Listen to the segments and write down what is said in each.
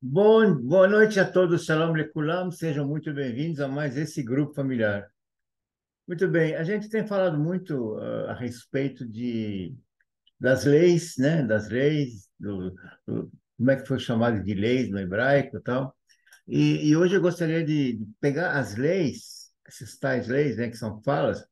Boa noite a todos, Shalom Lekulam, sejam muito bem-vindos a mais esse grupo familiar. Muito bem, a gente tem falado muito a respeito das leis, né? Das leis, como é que foi chamado de leis no hebraico e tal. E hoje eu gostaria de pegar as leis, essas tais leis, né, que são falas,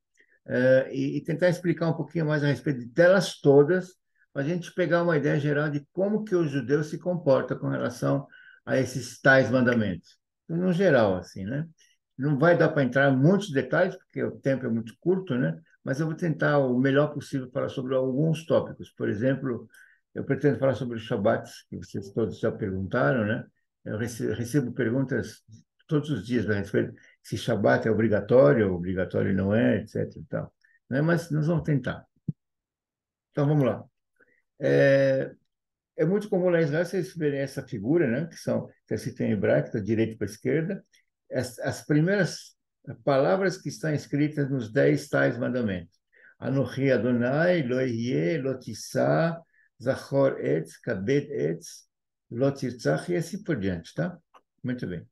e tentar explicar um pouquinho mais a respeito delas todas, para a gente pegar uma ideia geral de como que o judeu se comporta com relação a esses tais mandamentos. No geral, assim, né? Não vai dar para entrar em muitos detalhes, porque o tempo é muito curto, né? Mas eu vou tentar o melhor possível falar sobre alguns tópicos. Por exemplo, eu pretendo falar sobre os Shabbats, que vocês todos já perguntaram, né? Eu recebo perguntas todos os dias a respeito se Shabat é obrigatório, ou obrigatório não é, etc. E tal, né? Mas nós vamos tentar. Então vamos lá. É, é muito comum lá em Israel vocês verem essa figura, né? Que se tem em hebraico, da direita para a esquerda, as primeiras palavras que estão escritas nos 10 tais mandamentos. Anochi Adonai, lo yeh, lo tissá, zachor etz, kabed etz, lo tirtzach, e assim por diante, tá? Muito bem.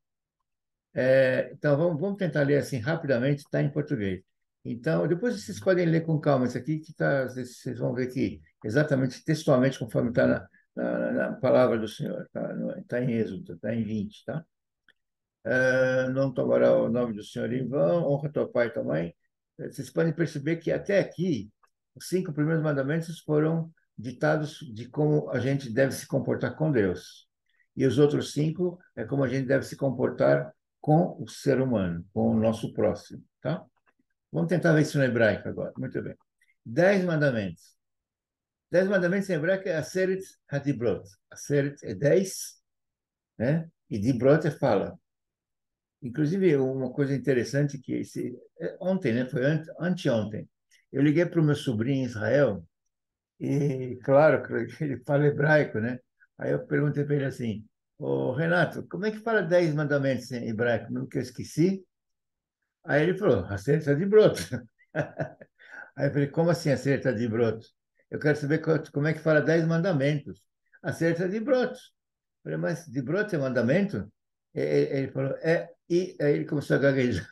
Então, vamos tentar ler assim rapidamente, está em português. Então, depois vocês podem ler com calma isso aqui, que tá, vocês vão ver que exatamente, textualmente, conforme está na palavra do Senhor, está em Êxodo, está em 20, tá? Não tomará o nome do Senhor em vão, honra teu pai e tua mãe. Vocês podem perceber que até aqui, os 5 primeiros mandamentos foram ditados de como a gente deve se comportar com Deus. E os outros 5 é como a gente deve se comportar com o ser humano, com o nosso próximo, tá? Vamos tentar ver isso no hebraico agora. Muito bem. 10 mandamentos. 10 mandamentos em hebraico é Aseret Hadibrot. Aseret é 10, né? E Dibrot é fala. Inclusive, uma coisa interessante ontem, né? Foi anteontem. Eu liguei para o meu sobrinho em Israel e, claro, que ele fala hebraico, né? Aí eu perguntei para ele assim, ô Renato, como é que fala 10 mandamentos em hebraico? Não que eu esqueci. Aí ele falou, acerta de broto. Aí eu falei, como assim acerta de broto? Eu quero saber como é que fala 10 mandamentos. Acerta de broto. Eu falei, mas de broto é mandamento? Ele falou, e aí ele começou a gaguejar.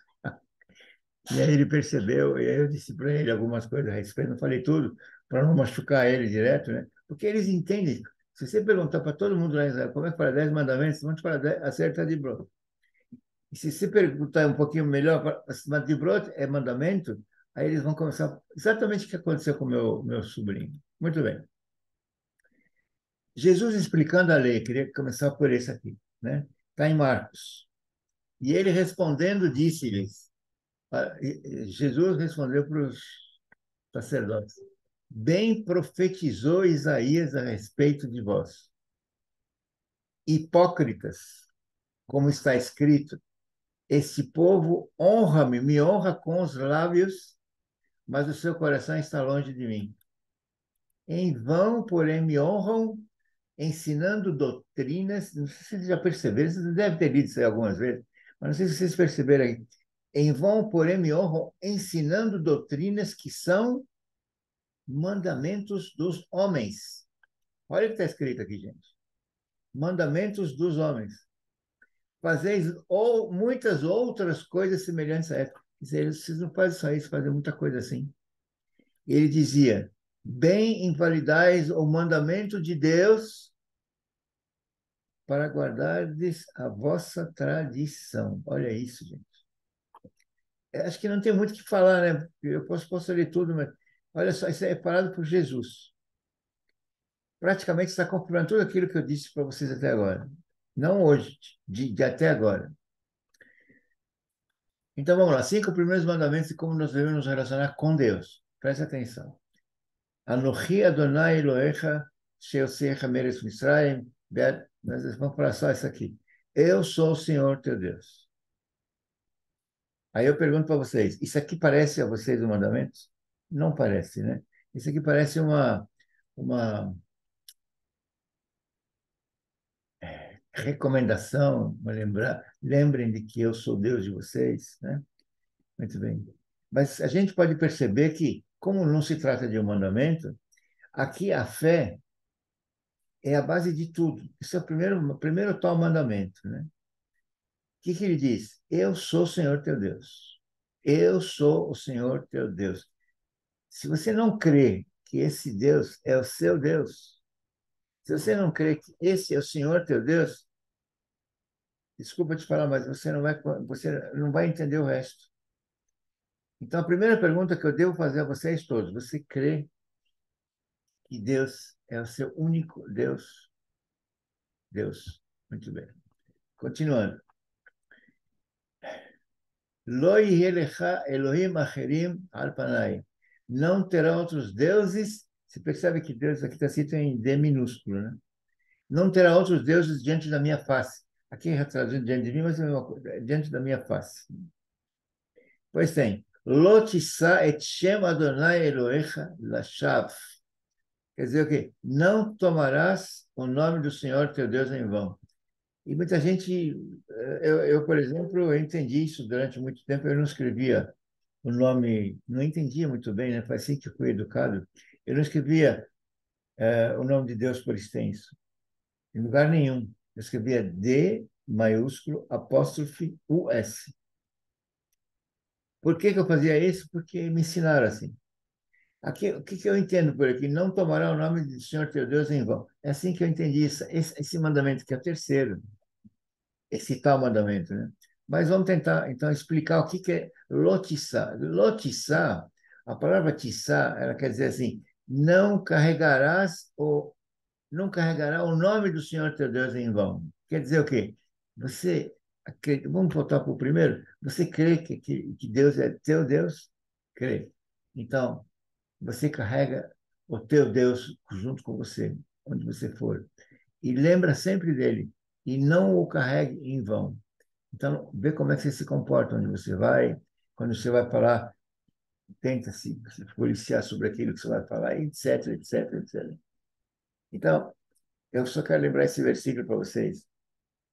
E aí ele percebeu, e aí eu disse para ele algumas coisas a respeito, não falei tudo, para não machucar ele direto, né? Porque eles entendem. Se você perguntar para todo mundo lá em Israel como é que fala 10 mandamentos, vão te falar acerta de broto. E se você perguntar um pouquinho melhor, mas de broto é mandamento, aí eles vão começar exatamente o que aconteceu com o meu sobrinho. Muito bem. Jesus explicando a lei, queria começar por esse aqui, né? Está em Marcos. E ele respondendo, disse-lhes, Jesus respondeu para os sacerdotes, bem profetizou Isaías a respeito de vós, hipócritas, como está escrito, este povo honra-me, me honra com os lábios, mas o seu coração está longe de mim. Em vão, porém, me honram, ensinando doutrinas. Não sei se vocês já perceberam, vocês devem ter lido isso aí algumas vezes, mas não sei se vocês perceberam aí. Em vão, porém, me honram, ensinando doutrinas que são mandamentos dos homens. Olha o que está escrito aqui, gente. Mandamentos dos homens. Fazeis ou muitas outras coisas semelhantes a essa. Quer dizer, vocês não fazem só isso, fazem muita coisa assim. Ele dizia: bem invalidais o mandamento de Deus para guardardes a vossa tradição. Olha isso, gente. Acho que não tem muito o que falar, né? Eu posso ler tudo, mas olha só, isso é falado por Jesus. Praticamente está confirmando tudo aquilo que eu disse para vocês até agora. Não hoje, de até agora. Então vamos lá, 5 primeiros mandamentos de como nós devemos nos relacionar com Deus. Presta atenção. Anochi Adonai Elohecha, Sheosecha Meretz Mitzrayim, nós vamos falar só isso aqui. Eu sou o Senhor teu Deus. Aí eu pergunto para vocês, isso aqui parece a vocês um mandamento? Não parece, né? Isso aqui parece uma recomendação, lembrem de que eu sou Deus de vocês, né? Muito bem. Mas a gente pode perceber que, como não se trata de um mandamento, aqui a fé é a base de tudo. Esse é o primeiro tal mandamento, né? O que ele diz? Eu sou o Senhor teu Deus. Eu sou o Senhor teu Deus. Se você não crê que esse Deus é o seu Deus, se você não crê que esse é o Senhor teu Deus, desculpa te falar, mas você não vai entender o resto. Então, a primeira pergunta que eu devo fazer a vocês todos: você crê que Deus é o seu único Deus? Deus. Muito bem. Continuando. Lo yeh lecha Elohim acherim al panai. Não terá outros deuses. Você percebe que Deus aqui está escrito em D minúsculo, né? Não terá outros deuses diante da minha face. Aqui é traduzido diante de mim, mas é a mesma coisa, é diante da minha face. Pois tem. Lo tissa et shem Adonai Elohecha lashav. Quer dizer o quê? Não tomarás o nome do Senhor teu Deus em vão. E muita gente, por exemplo, eu entendi isso durante muito tempo, eu não escrevia o nome, não entendia muito bem, né? Foi assim que eu fui educado. Eu não escrevia o nome de Deus por extenso, em lugar nenhum. Eu escrevia D maiúsculo, apóstrofe US. Por que que eu fazia isso? Porque me ensinaram assim. Aqui, o que que eu entendo por aqui? Não tomará o nome do Senhor teu Deus em vão. É assim que eu entendi isso, esse mandamento, que é o terceiro, esse tal mandamento, né? Mas vamos tentar, então, explicar o que que é lotissá. Lotissá, a palavra tissá, ela quer dizer assim, não carregará o nome do Senhor teu Deus em vão. Quer dizer o quê? Você, vamos voltar para o primeiro, você crê que Deus é teu Deus? Crê. Então, você carrega o teu Deus junto com você, onde você for. E lembra sempre dele. E não o carregue em vão. Então, vê como é que você se comporta onde você vai. Quando você vai falar, tenta se policiar sobre aquilo que você vai falar, etc, etc, etc. Então, eu só quero lembrar esse versículo para vocês.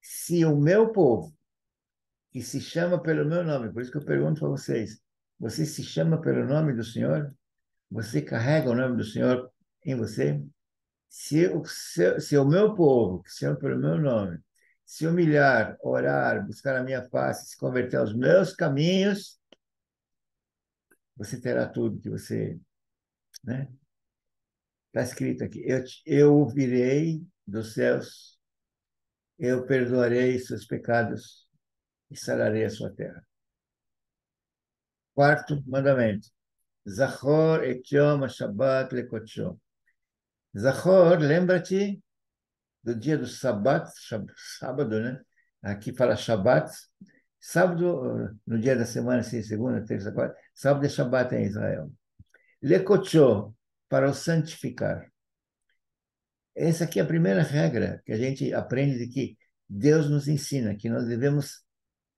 Se o meu povo, que se chama pelo meu nome, por isso que eu pergunto para vocês, você se chama pelo nome do Senhor? Você carrega o nome do Senhor em você? Se o meu povo, que se chama pelo meu nome, se humilhar, orar, buscar a minha face, se converter aos meus caminhos, você terá tudo que você, né? Está escrito aqui, eu ouvirei dos céus, eu perdoarei seus pecados e sararei a sua terra. Quarto mandamento. Zachor et yom Shabbat lekotsho. Zachor, lembra-te do dia do sábado, né? Aqui fala Shabbat. Sábado, no dia da semana, assim, segunda, terça, quarta. Sábado é Shabbat em Israel. Lekotsho, para o santificar. Essa aqui é a primeira regra que a gente aprende de que Deus nos ensina, que nós devemos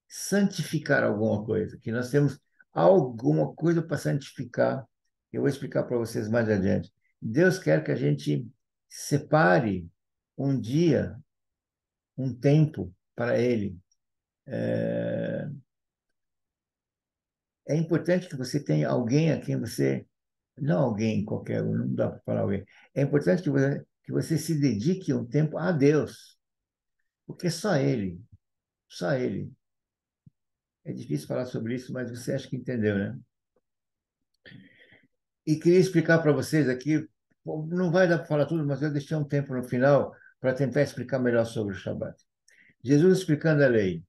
santificar alguma coisa, que nós temos alguma coisa para santificar. Eu vou explicar para vocês mais adiante. Deus quer que a gente separe um dia, um tempo para Ele. É importante que você tenha alguém a quem você, não alguém qualquer um, não dá para falar alguém. É importante que você se dedique um tempo a Deus, porque só Ele. É difícil falar sobre isso, mas você acha que entendeu, né? E queria explicar para vocês aqui, não vai dar para falar tudo, mas eu deixei um tempo no final para tentar explicar melhor sobre o Shabat. Jesus explicando a lei.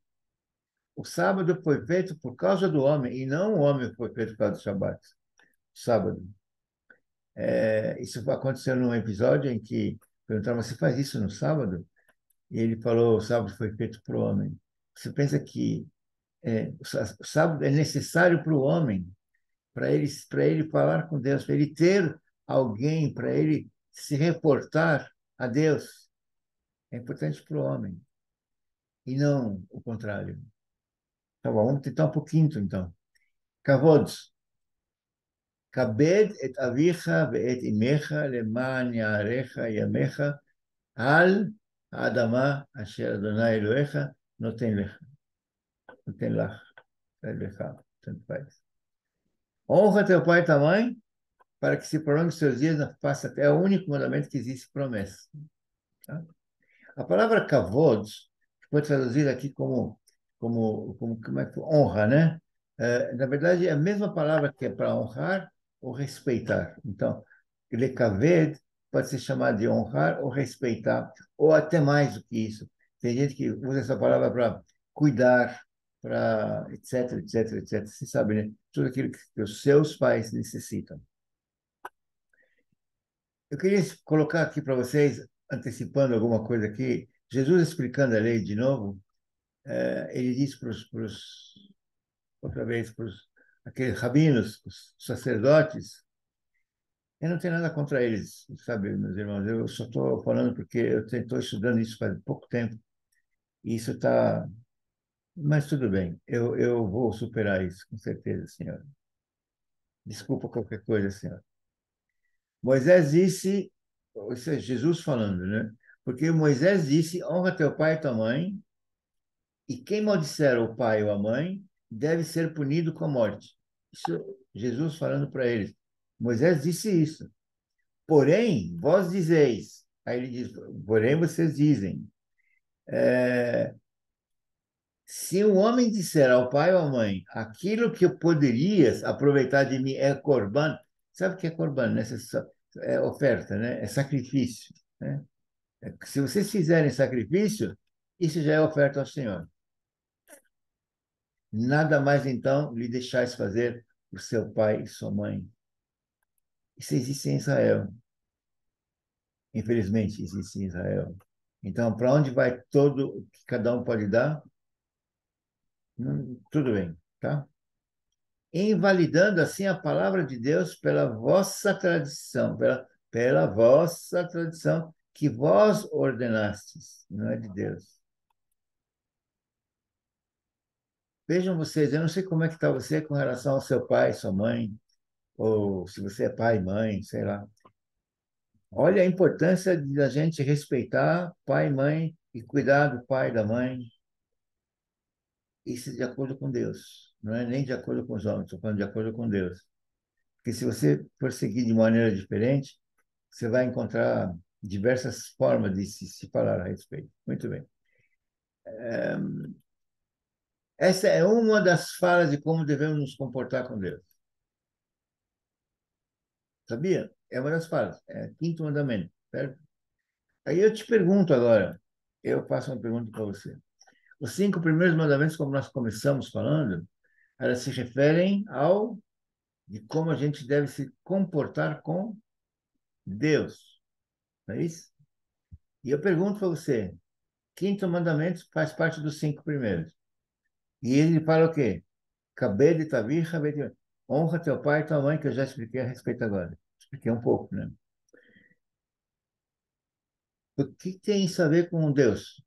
O sábado foi feito por causa do homem, e não o homem foi feito por causa do Shabat. Sábado. Isso aconteceu num episódio em que perguntaram, você faz isso no sábado? E ele falou, o sábado foi feito para o homem. Você pensa que o sábado é necessário para o homem, para ele falar com Deus, para ele ter alguém, para ele se reportar a Deus. É importante para o homem, e não o contrário. Tá bom, vamos tentar um pouquinho, então. Kavod, כבד את אביך ואת אמך למען יערך ימיך על האדמה אשר אדוני אלוהיך נותן לך. נותן לך, לך, tanto faz. Honra teu pai e tua mãe para que se prolongue seus dias na face até. É o único mandamento que existe promessa. Tá? A palavra kavod foi traduzida aqui como é que honra, né? Na verdade, é a mesma palavra que é para honrar ou respeitar. Então, lekaved pode ser chamado de honrar ou respeitar, ou até mais do que isso. Tem gente que usa essa palavra para cuidar, para etc, etc, etc. Você sabe, né? Tudo aquilo que os seus pais necessitam. Eu queria colocar aqui para vocês, antecipando alguma coisa aqui, Jesus explicando a lei de novo, ele diz outra vez, para aqueles rabinos, os sacerdotes, eu não tenho nada contra eles, sabe, meus irmãos, eu só estou falando porque eu estou estudando isso faz pouco tempo, e isso está... Mas tudo bem, eu vou superar isso, com certeza, senhor. Desculpa qualquer coisa, senhor. Moisés disse, isso é Jesus falando, né? Porque Moisés disse, honra teu pai e tua mãe, e quem maldisser o pai ou a mãe deve ser punido com a morte. Isso Jesus falando para eles. Moisés disse isso. Porém, vós dizeis. Aí ele diz, porém vocês dizem. Se um homem disser ao pai ou à mãe, aquilo que poderias aproveitar de mim é corban, sabe o que é corban, né? É oferta, né? É sacrifício, né? Se vocês fizerem sacrifício, isso já é oferta ao Senhor. Nada mais, então, lhe deixais fazer por seu pai e sua mãe. Isso existe em Israel. Infelizmente, existe em Israel. Então, para onde vai todo o que cada um pode dar? Tudo bem, tá? Invalidando, assim, a palavra de Deus pela vossa tradição, pela vossa tradição que vós ordenastes, não é de Deus. Vejam vocês, eu não sei como é que está você com relação ao seu pai, sua mãe, ou se você é pai, mãe, sei lá. Olha a importância de a gente respeitar pai e mãe e cuidar do pai e da mãe. Isso é de acordo com Deus. Não é nem de acordo com os homens, estou falando de acordo com Deus. Porque se você for seguir de maneira diferente, você vai encontrar diversas formas de se falar a respeito. Muito bem. Essa é uma das falas de como devemos nos comportar com Deus. Sabia? É uma das falas. É o quinto mandamento. Certo? Aí eu te pergunto agora, eu faço uma pergunta para você. Os cinco primeiros mandamentos, como nós começamos falando, elas se referem ao de como a gente deve se comportar com Deus, não é isso? E eu pergunto para você, quinto mandamento faz parte dos cinco primeiros. E ele fala o quê? Cabede tavir, cabede... Honra teu pai e tua mãe, que eu já expliquei a respeito agora. Expliquei um pouco, né? O que tem isso a ver com Deus?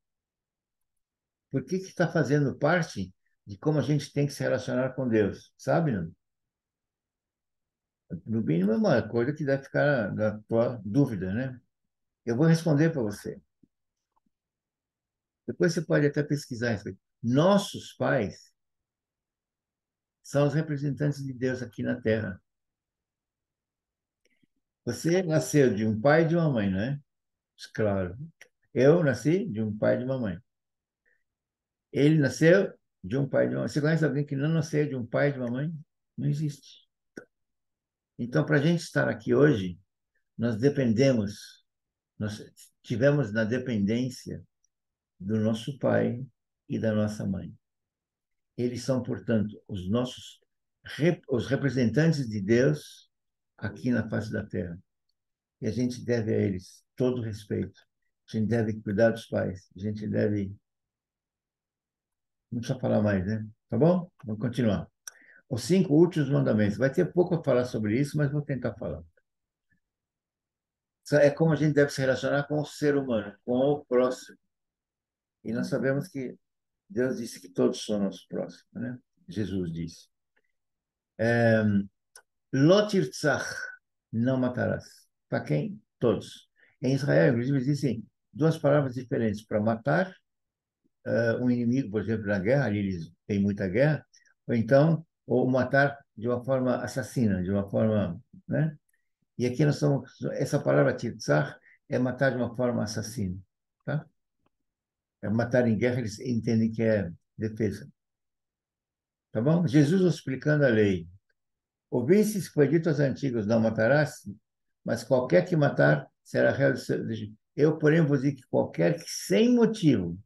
Por que está fazendo parte de como a gente tem que se relacionar com Deus? Sabe, não? No mínimo, é uma coisa que deve ficar na tua dúvida, né? Eu vou responder para você. Depois você pode até pesquisar isso. Nossos pais são os representantes de Deus aqui na Terra. Você nasceu de um pai e de uma mãe, não é? Claro. Eu nasci de um pai e de uma mãe. Ele nasceu de um pai e de uma mãe. Você conhece alguém que não nasceu de um pai e de uma mãe? Não existe. Então, para a gente estar aqui hoje, nós dependemos, nós tivemos na dependência do nosso pai e da nossa mãe. Eles são, portanto, os representantes de Deus aqui na face da terra. E a gente deve a eles todo o respeito. A gente deve cuidar dos pais. A gente deve... Não precisa falar mais, né? Tá bom? Vamos continuar. Os cinco últimos mandamentos. Vai ter pouco a falar sobre isso, mas vou tentar falar. É como a gente deve se relacionar com o ser humano, com o próximo. E nós sabemos que Deus disse que todos são nossos próximos, né? Jesus disse. Lotirtzach, não matarás. Para quem? Todos. Em Israel, inclusive, existem duas palavras diferentes para matar um inimigo, por exemplo, na guerra, ali eles têm muita guerra, ou então, ou matar de uma forma assassina, de uma forma, né? E aqui nós estamos, essa palavra tirtzach é matar de uma forma assassina. tá? É matar em guerra, eles entendem que é defesa. Tá bom? Jesus explicando a lei. Ouvistes que foi dito aos antigos, não matarás, mas qualquer que matar será réu de seu... Eu, porém, vos digo que qualquer que sem motivo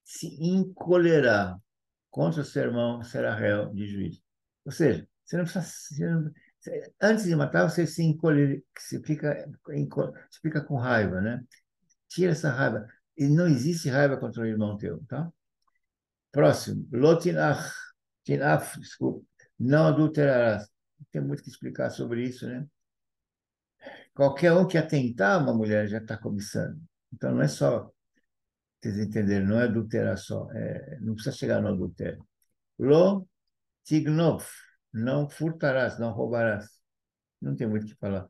se encolerá contra o seu irmão será réu de juízo. Ou seja, você não precisa... antes de matar, você se encolhe, você fica com raiva, né? Tira essa raiva. E não existe raiva contra o irmão teu, tá? Próximo. Lotinach. Tinaf, desculpa. Não adulterarás. Tem muito que explicar sobre isso, né? Qualquer um que atentar a uma mulher já está cobiçando. Então, não é só, vocês entenderam, não é adulterar só. Não precisa chegar no adultério. Lo tignov. Não furtarás, não roubarás. Não tem muito o que falar.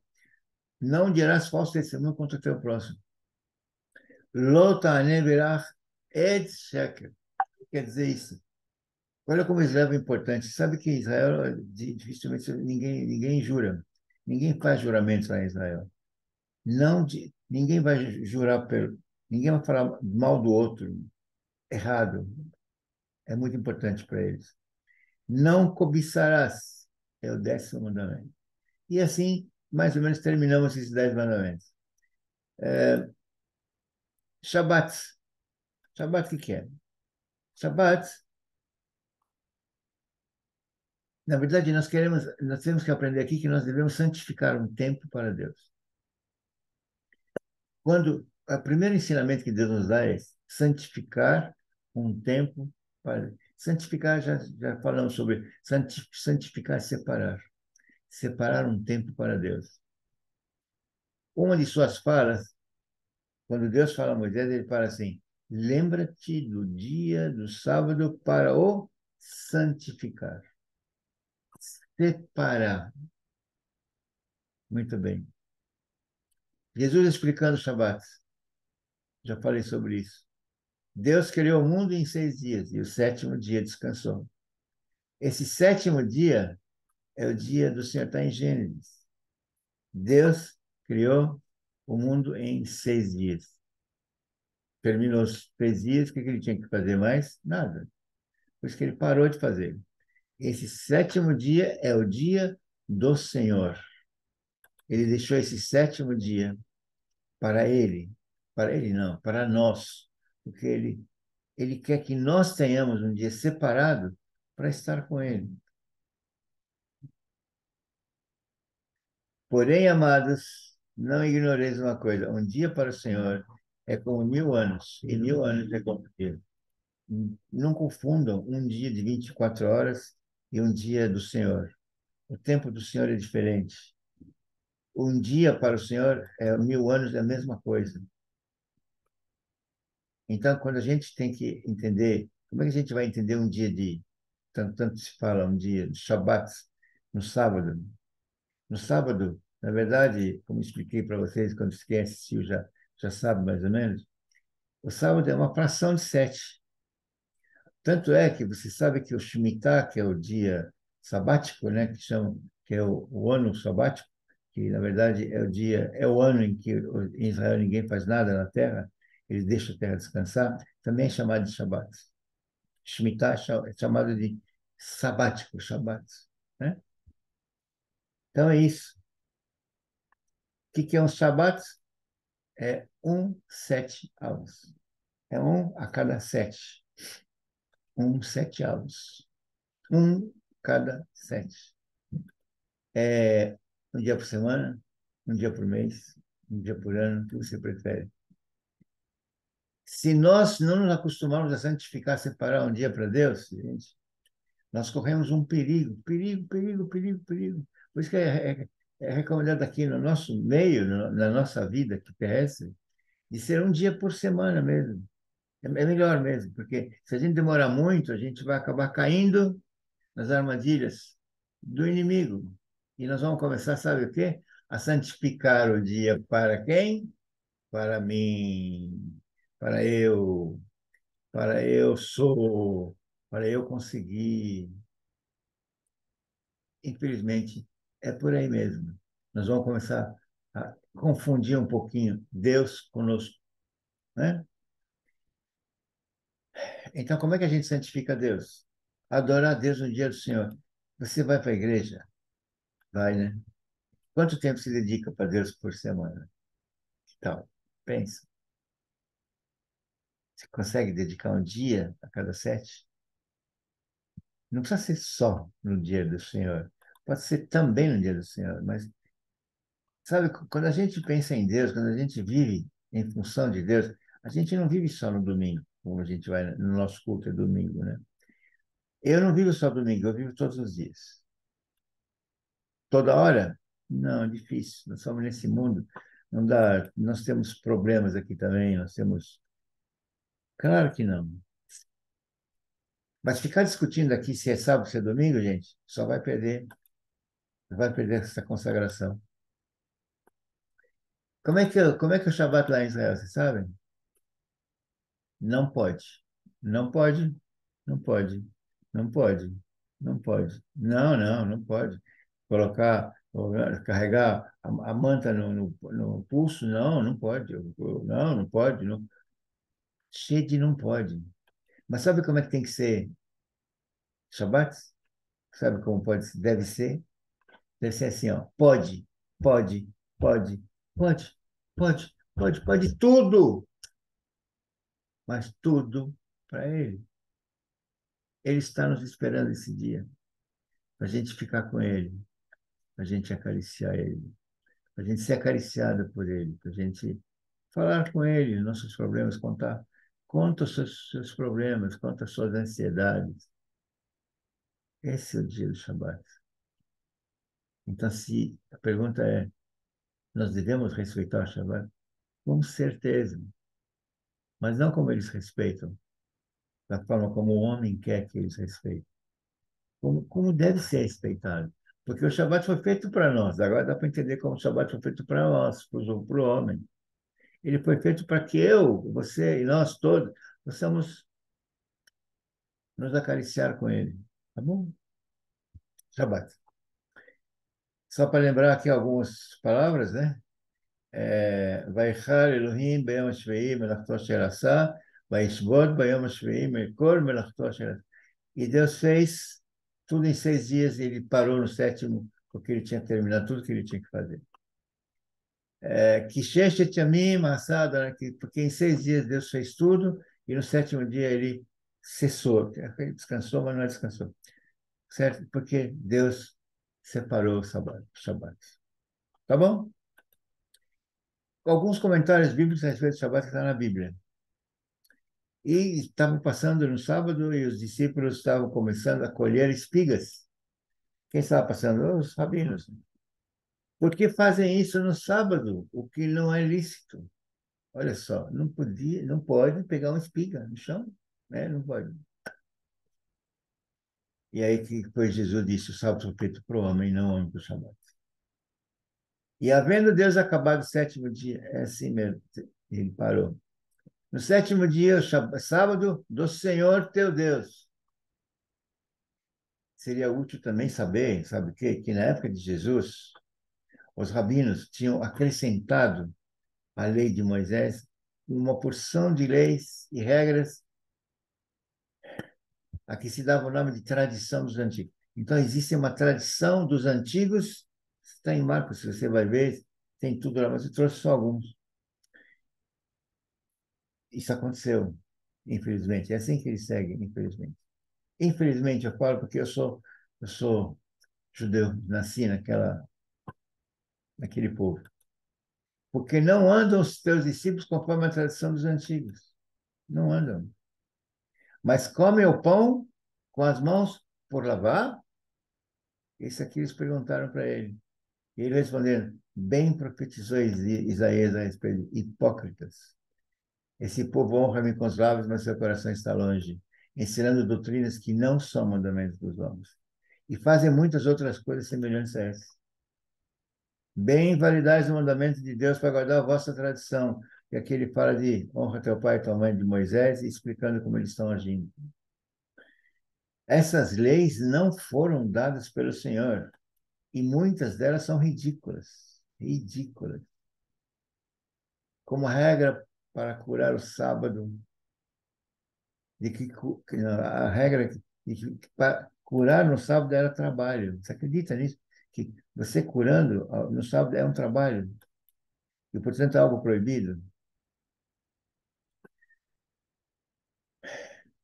Não dirás falso testemunho contra o teu próximo. Lo ta'aneh berach ed sheker. Quer dizer isso. Olha como Israel é importante. Sabe que Israel, dificilmente ninguém jura. Ninguém faz juramentos lá em Israel. Ninguém vai jurar pelo. Ninguém vai falar mal do outro, errado. É muito importante para eles. Não cobiçarás. É o 10º mandamento. E assim, mais ou menos, terminamos esses 10 mandamentos. Shabat. Shabat, o que é? Shabat, na verdade, nós temos que aprender aqui que nós devemos santificar um tempo para Deus. O primeiro ensinamento que Deus nos dá é santificar um tempo para... Santificar, já falamos sobre santificar, separar. Separar um tempo para Deus. Uma de suas falas, quando Deus fala a Moisés, ele fala assim, lembra-te do dia do sábado para o santificar. Separar. Muito bem. Jesus explicando o Shabat. Já falei sobre isso. Deus criou o mundo em 6 dias e o 7º dia descansou. Esse 7º dia é o dia do Senhor, está em Gênesis. Deus criou o mundo em 6 dias. Terminou os 3 dias, o que ele tinha que fazer mais? Nada. Por isso que ele parou de fazer. Esse 7º dia é o dia do Senhor. Ele deixou esse 7º dia para ele não, para nós, porque ele quer que nós tenhamos um dia separado para estar com ele. Porém, amados, não ignoreis uma coisa: um dia para o Senhor é como 1000 anos, e 1000 anos é como um dia. Não confundam um dia de 24 horas e um dia do Senhor. O tempo do Senhor é diferente. Um dia para o Senhor é 1000 anos, é a mesma coisa. Então, quando a gente tem que entender, como é que a gente vai entender um dia de, tanto se fala, um dia de Shabat, no sábado? No sábado, na verdade, como expliquei para vocês, quando quem assistiu já sabe mais ou menos, o sábado é uma fração de 7. Tanto é que você sabe que o Shemitah, que é o dia sabático, né, que é o ano sabático, que na verdade é o ano em que em Israel ninguém faz nada na terra, eles deixam a terra descansar, também é chamado de Shabat. Shemitah é chamado de sabático, Shabat, né? Então é isso. O que é um Shabat? É 7 avos. É 1 a cada 7. 7 avos. 1 cada 7. É um dia por semana, um dia por mês, um dia por ano, o que você prefere. Se nós não nos acostumarmos a santificar, separar um dia para Deus, gente, nós corremos um perigo, perigo, perigo, perigo, perigo. Por isso que é recomendado aqui no nosso meio, na nossa vida terrestre, de ser um dia por semana mesmo. É melhor mesmo, porque se a gente demorar muito, a gente vai acabar caindo nas armadilhas do inimigo. E nós vamos começar, sabe o quê? A santificar o dia para quem? Para mim, para eu, para eu sou, para eu conseguir. Infelizmente, é por aí mesmo. Nós vamos começar a confundir um pouquinho Deus conosco. né? Então, como é que a gente santifica Deus? Adorar a Deus no dia do Senhor. Você vai para a igreja? Vai, né? Quanto tempo se dedica para Deus por semana? Que tal? Pensa. Você consegue dedicar um dia a cada 7? Não precisa ser só no dia do Senhor. Pode ser também no dia do Senhor. Mas, sabe, quando a gente pensa em Deus, quando a gente vive em função de Deus, a gente não vive só no domingo, como a gente vai no nosso culto é domingo, né? Eu não vivo só domingo, eu vivo todos os dias. Toda hora? Não, é difícil. Nós estamos nesse mundo. Não dá. Nós temos problemas aqui também. Nós temos. Claro que não. Mas ficar discutindo aqui se é sábado, se é domingo, gente, só vai perder essa consagração. Como é que é o Shabat lá em Israel, vocês sabem? Não pode. Não pode. Não pode. Não pode. Não pode. Não, não, não pode. Colocar, carregar a manta no pulso, não, não pode. Não, não pode. Não. Cheio de não pode. Mas sabe como é que tem que ser Shabat? Sabe como pode, deve ser? Deve ser assim, ó. Pode, pode, pode, pode, pode tudo, mas tudo para Ele. Ele está nos esperando esse dia, para a gente ficar com Ele, para a gente acariciar Ele, para a gente ser acariciada por Ele, para a gente falar com Ele, nossos problemas, conta os seus problemas, conta as suas ansiedades. Esse é o dia do Shabat. Então, se a pergunta é, nós devemos respeitar o Shabat? Com certeza, mas não como eles respeitam, da forma como o homem quer que eles respeitem. Como deve ser respeitado. Porque o Shabat foi feito para nós. Agora dá para entender como o Shabat foi feito para nós, para o homem. Ele foi feito para que eu, você e nós todos possamos nos acariciar com ele. Tá bom? Shabat. Só para lembrar aqui algumas palavras, né? Vaichar Elohim Beyom Shvei Melachto Asher Asah, Vaishvot Beyom Shvei Mekol Melachto Asher Asah. E Deus fez tudo em 6 dias, e ele parou no sétimo, porque ele tinha terminado tudo que ele tinha que fazer. Kisheshet Yamim Asada, porque em 6 dias Deus fez tudo, e no sétimo dia ele cessou. Ele descansou, mas não descansou. Certo? Porque Deus separou o Shabat. Tá bom? Alguns comentários bíblicos a respeito do Shabat que está na Bíblia. E estavam passando no sábado e os discípulos estavam começando a colher espigas. Quem estava passando? Os rabinos. Por que fazem isso no sábado, o que não é lícito? Olha só, não pode pegar uma espiga no chão, né? Não pode. E aí que foi Jesus disse, o sábado foi feito para o homem, não o homem para o sábado. E havendo Deus acabado o sétimo dia, é assim mesmo, ele parou. No sétimo dia, o sábado do Senhor teu Deus. Seria útil também saber, sabe o quê? Que na época de Jesus, os rabinos tinham acrescentado à lei de Moisés uma porção de leis e regras a que se dava o nome de tradição dos antigos. Então, existe uma tradição dos antigos, está em Marcos, se você vai ver, tem tudo lá, mas eu trouxe só alguns. Isso aconteceu, infelizmente. É assim que eles seguem, infelizmente. Infelizmente, eu falo porque eu sou judeu, nasci naquele povo. Porque não andam os teus discípulos conforme a tradição dos antigos. Não andam. Mas comem o pão com as mãos por lavar? Isso aqui eles perguntaram para ele. E ele respondendo, bem profetizou Isaías a respeito de hipócritas. Esse povo honra-me com os lábios, mas seu coração está longe, ensinando doutrinas que não são mandamentos dos homens. E fazem muitas outras coisas semelhantes a essas. Bem validais o mandamento de Deus para guardar a vossa tradição. E aqui ele fala de honra teu pai e tua mãe de Moisés, explicando como eles estão agindo. Essas leis não foram dadas pelo Senhor, e muitas delas são ridículas. Ridículas. Como regra para curar o sábado, de que a regra de que para curar no sábado era trabalho. Você acredita nisso? Que você curando no sábado é um trabalho, e portanto é algo proibido?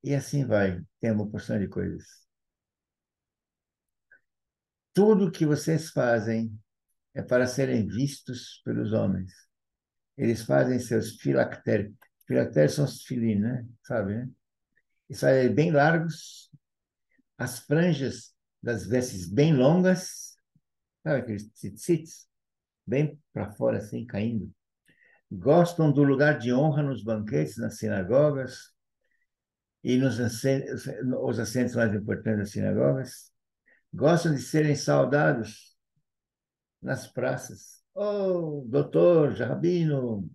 E assim vai, tem uma porção de coisas. Tudo que vocês fazem é para serem vistos pelos homens. Eles fazem seus filactérios. Filactérios são os filim, né? Sabe, né? Eles fazem bem largos, as franjas das vestes bem longas, sabe aqueles tzitzits? Bem para fora, assim, caindo. Gostam do lugar de honra nos banquetes, nas sinagogas e os assentos mais importantes das sinagogas. Gostam de serem saudados nas praças. Oh, doutor, rabino,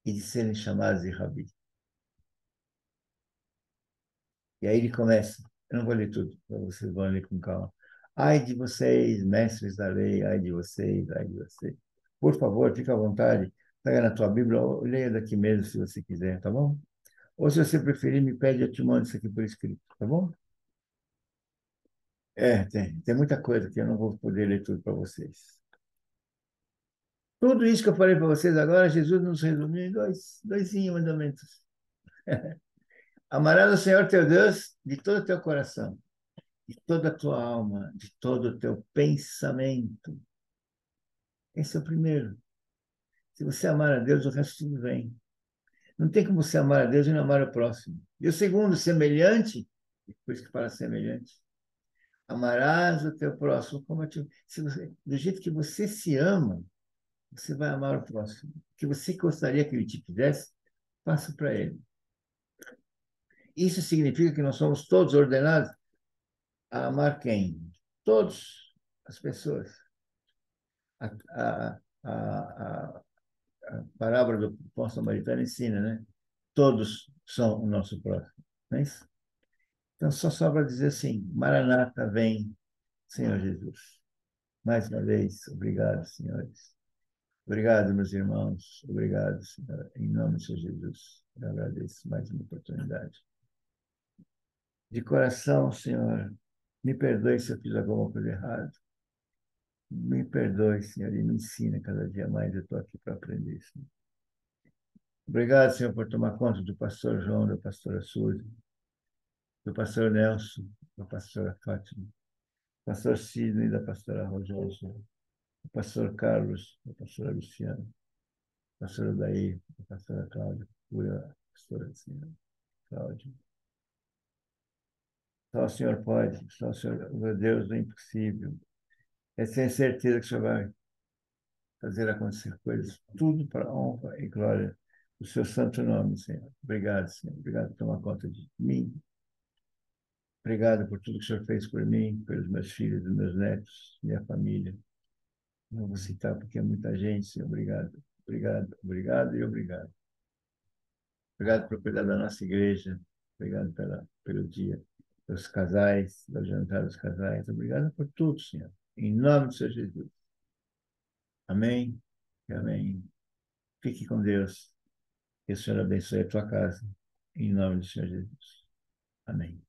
e de serem chamados de rabi. E aí ele começa. Eu não vou ler tudo, vocês vão ler com calma. Ai de vocês, mestres da lei, ai de vocês, ai de vocês. Por favor, fique à vontade, pega na tua Bíblia, ou leia daqui mesmo, se você quiser, tá bom? Ou se você preferir, me pede, eu te mando isso aqui por escrito, tá bom? Tem muita coisa que eu não vou poder ler tudo para vocês. Tudo isso que eu falei para vocês agora, Jesus nos resumiu em dois mandamentos. Amarás o Senhor teu Deus de todo o teu coração, de toda a tua alma, de todo o teu pensamento. Esse é o primeiro. Se você amar a Deus, o resto tudo vem. Não tem como você amar a Deus e não amar o próximo. E o segundo, semelhante, por isso que fala semelhante. Amarás o teu próximo como a ti. Do jeito que você se ama, você vai amar o próximo. O que você gostaria que ele te fizesse, faça para ele. Isso significa que nós somos todos ordenados a amar quem? Todas as pessoas. A, a, a, a parábola do bom samaritano ensina, né? Todos são o nosso próximo. Não é isso? Então, só sobra dizer assim: Maranata, vem, Senhor Jesus. Mais uma vez, obrigado, senhores. Obrigado, meus irmãos. Obrigado, Senhor. Em nome de Jesus, eu agradeço mais uma oportunidade. De coração, Senhor, me perdoe se eu fiz alguma coisa errada. Me perdoe, Senhor, e me ensina cada dia mais. Eu estou aqui para aprender, Senhor. Obrigado, Senhor, por tomar conta do pastor João, da pastora Suzy, do pastor Nelson, da pastora Fátima, do pastor Sidney, da pastora Rogéria, do pastor Carlos, da pastora Luciana, da pastora Daí, da pastora Cláudia, da pastora Senhora Cláudia. Só o Senhor pode, só o Senhor, meu Deus, é impossível. É sem certeza que o Senhor vai fazer acontecer coisas, tudo para a honra e glória do seu santo nome, Senhor. Obrigado, Senhor. Obrigado por tomar conta de mim. Obrigado por tudo que o Senhor fez por mim, pelos meus filhos, meus netos, minha família. Não vou citar porque é muita gente, Senhor. Obrigado. Obrigado, obrigado e obrigado. Obrigado por cuidar da nossa igreja. Obrigado pelo dia dos casais, da jantar dos casais. Obrigado por tudo, Senhor. Em nome do Senhor Jesus. Amém e amém. Fique com Deus. Que o Senhor abençoe a tua casa. Em nome do Senhor Jesus. Amém.